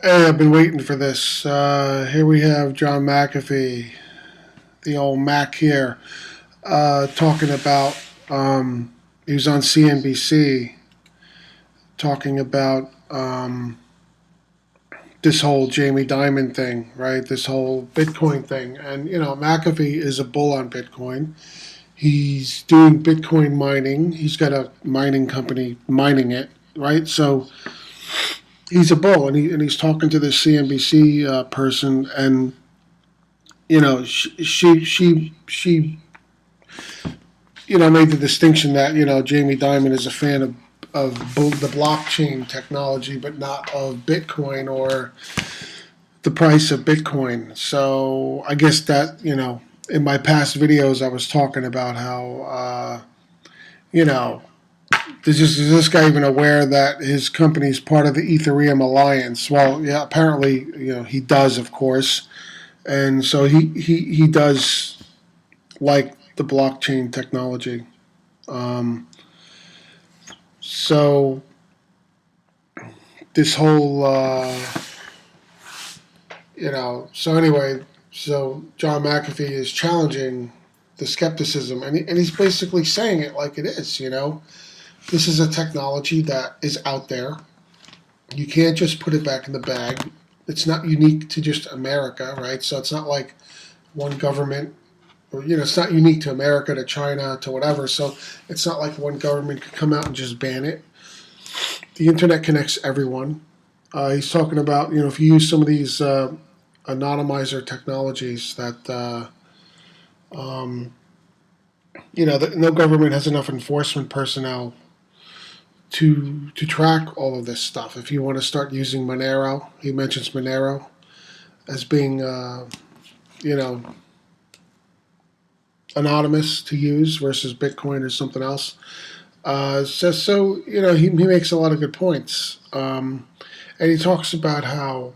Hey, I've been waiting for this. Here we have John Mcafee, the old Mac here, talking about. He was on CNBC talking about this whole Jamie Dimon thing, right? This whole Bitcoin thing. And, McAfee is a bull on Bitcoin. He's doing Bitcoin mining. He's got a mining company mining it, right? So he's a bull, and he's talking to this CNBC person, and she made the distinction that Jamie Dimon is a fan of the blockchain technology, but not of Bitcoin or the price of Bitcoin. So I guess that in my past videos I was talking about how you know is this guy even aware that his company is part of the Ethereum alliance? Well, yeah, apparently he does, of course, and so he does like the blockchain technology. Um, so this whole, so anyway, so John McAfee is challenging the skepticism, and he's basically saying it like it is. This is a technology that is out there. You can't just put it back in the bag. It's not unique to just America, right? So it's not like one government, or it's not unique to America, to China, to whatever. So it's not like one government could come out and just ban it. The internet connects everyone. He's talking about, if you use some of these anonymizer technologies that, that no government has enough enforcement personnel to track all of this stuff. If you want to start using Monero, he mentions Monero as being, you know, anonymous to use versus Bitcoin or something else. He makes a lot of good points. And he talks about how,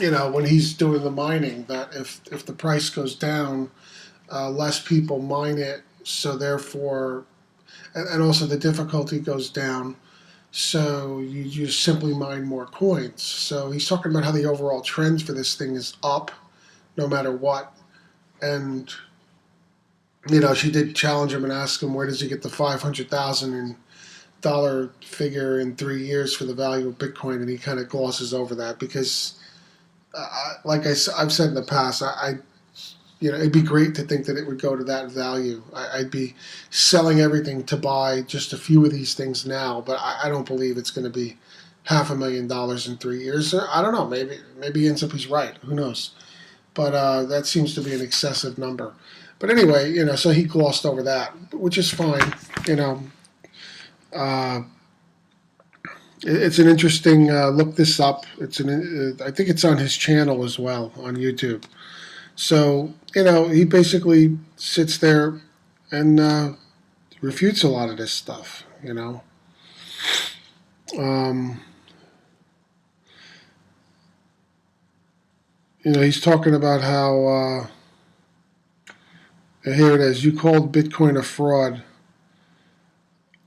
when he's doing the mining, that if the price goes down, less people mine it, so therefore, and also the difficulty goes down, so you just simply mine more coins. So he's talking about how the overall trend for this thing is up, no matter what. And she did challenge him and ask him where does he get the $500,000 figure in 3 years for the value of Bitcoin, and he kind of glosses over that because, I've said in the past, it'd be great to think that it would go to that value. I'd be selling everything to buy just a few of these things now, but I don't believe it's going to be $500,000 in 3 years. I don't know. Maybe ends up he's right. Who knows? But that seems to be an excessive number. But anyway, so he glossed over that, which is fine. Uh, it's an interesting. Look this up. I think it's on his channel as well on YouTube. So he basically sits there and refutes a lot of this stuff. Um, he's talking about how. Here it is. You called Bitcoin a fraud.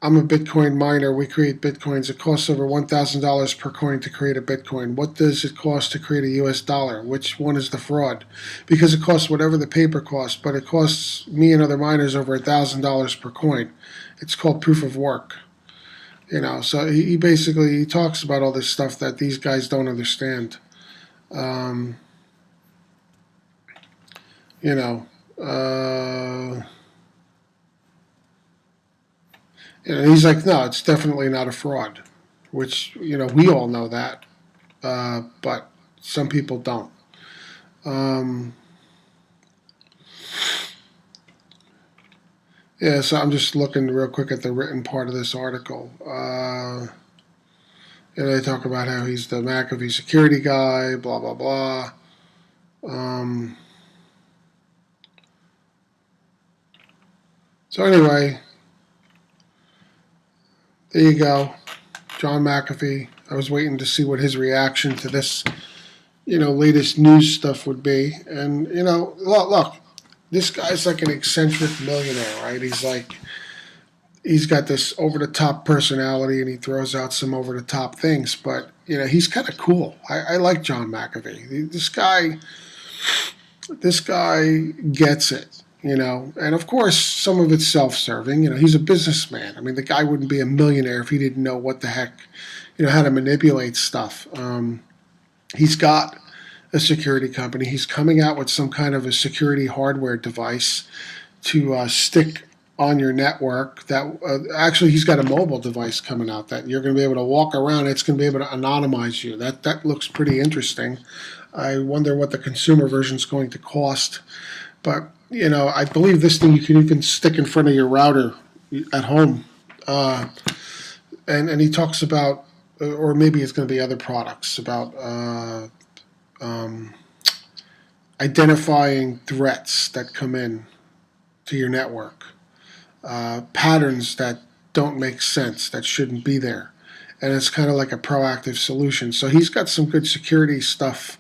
I'm a Bitcoin miner. We create Bitcoins. It costs over $1,000 per coin to create a Bitcoin. What does it cost to create a US dollar? Which one is the fraud? Because it costs whatever the paper costs, but it costs me and other miners over $1,000 per coin. It's called proof of work. So he basically he talks about all this stuff that these guys don't understand. Um, you know, uh, and he's like, no, it's definitely not a fraud, which, we all know that, but some people don't. Um, yeah, so I'm just looking real quick at the written part of this article. They talk about how he's the McAfee security guy, blah, blah, blah. Um, so anyway, there you go. John McAfee. I was waiting to see what his reaction to this, latest news stuff would be. And, look, this guy's like an eccentric millionaire, right? He's like, he's got this over the top personality, and he throws out some over the top things. But he's kind of cool. I like John McAfee. This guy gets it. And of course, some of it's self-serving. He's a businessman. I mean, the guy wouldn't be a millionaire if he didn't know what the heck, how to manipulate stuff. He's got a security company. He's coming out with some kind of a security hardware device to stick on your network. That actually, he's got a mobile device coming out that you're going to be able to walk around. It's going to be able to anonymize you. That looks pretty interesting. I wonder what the consumer version is going to cost. But I believe this thing you can even stick in front of your router at home. And he talks about, or maybe it's going to be other products, about identifying threats that come in to your network, patterns that don't make sense, that shouldn't be there. And it's kind of like a proactive solution. So he's got some good security stuff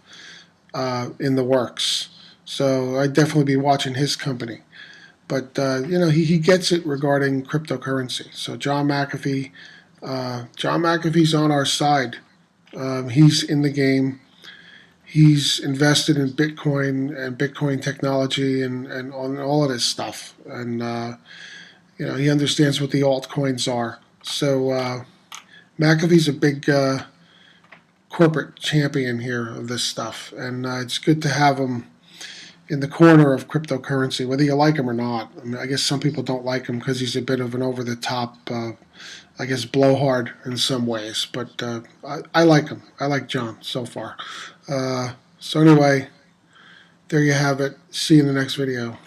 in the works. So I'd definitely be watching his company. But, he gets it regarding cryptocurrency. So John McAfee's on our side. He's in the game. He's invested in Bitcoin and Bitcoin technology and on all of this stuff. And, he understands what the altcoins are. So McAfee's a big corporate champion here of this stuff. And it's good to have him in the corner of cryptocurrency, whether you like him or not. I mean, I guess some people don't like him because he's a bit of an over-the-top, blowhard in some ways. But I like him. I like John so far. So anyway, there you have it. See you in the next video.